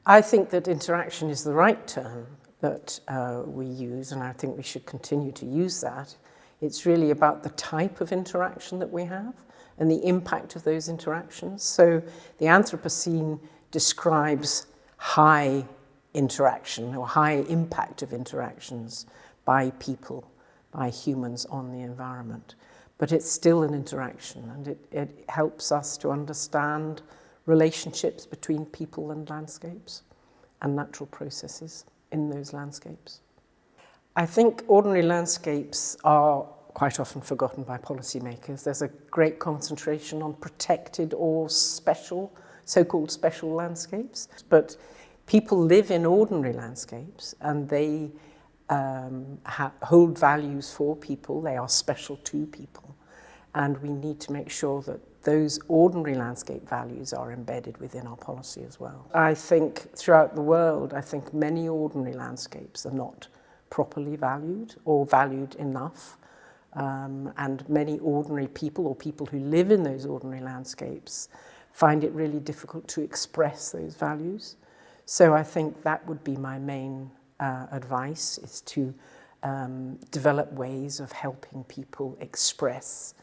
I think that interaction is the right term that we use, and I think we should continue to use that. It's really about the type of interaction that we have and the impact of those interactions. So the Anthropocene describes high interaction or high impact of interactions by people, by humans on the environment. But it's still an interaction, and it helps us to understand relationships between people and landscapes and natural processes in those landscapes. I think ordinary landscapes are quite often forgotten by policymakers. There's a great concentration on protected or special, so-called special landscapes. But people live in ordinary landscapes, and they hold values for people. They are special to people. And we need to make sure that those ordinary landscape values are embedded within our policy as well. I think throughout the world, I think many ordinary landscapes are not properly valued or valued enough. And many ordinary people or people who live in those ordinary landscapes find it really difficult to express those values. So I think that would be my main advice, is to develop ways of helping people express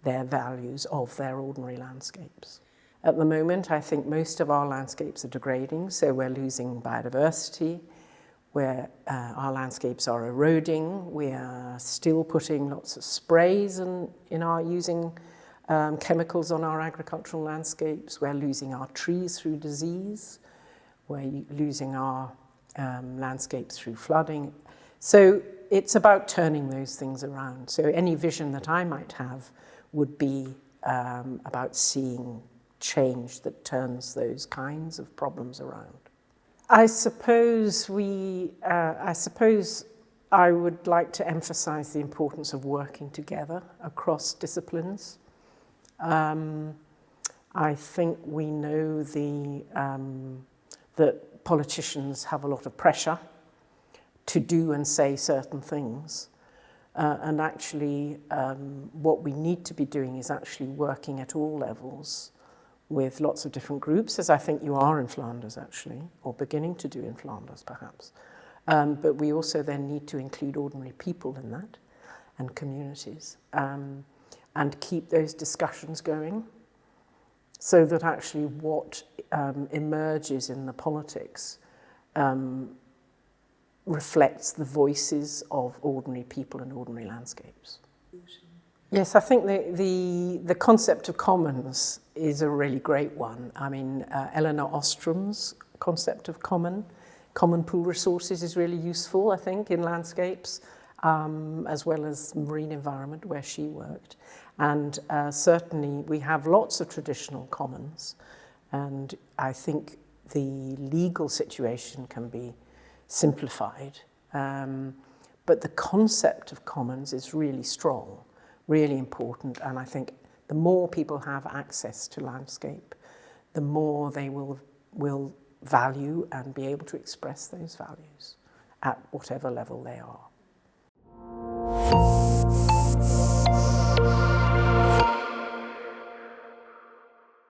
their values of their ordinary landscapes. At the moment, I think most of our landscapes are degrading, so we're losing biodiversity, where our landscapes are eroding. We are still putting lots of sprays in our using chemicals on our agricultural landscapes. We're losing our trees through disease. We're losing our landscapes through flooding. So it's about turning those things around. So any vision that I might have would be about seeing change that turns those kinds of problems around. I suppose I would like to emphasize the importance of working together across disciplines. I think we know that politicians have a lot of pressure to do and say certain things. And actually, what we need to be doing is actually working at all levels with lots of different groups, as I think you are in Flanders, actually, or beginning to do in Flanders, perhaps. But we also then need to include ordinary people in that, and communities, and keep those discussions going, so that actually what emerges in the politics reflects the voices of ordinary people and ordinary landscapes. Yes, I think the concept of commons is a really great one. I mean, Elinor Ostrom's concept of common pool resources is really useful, I think, in landscapes, as well as marine environment where she worked. And certainly we have lots of traditional commons, and I think the legal situation can be simplified. But the concept of commons is really strong, really important, and I think the more people have access to landscape, the more they will value and be able to express those values at whatever level they are.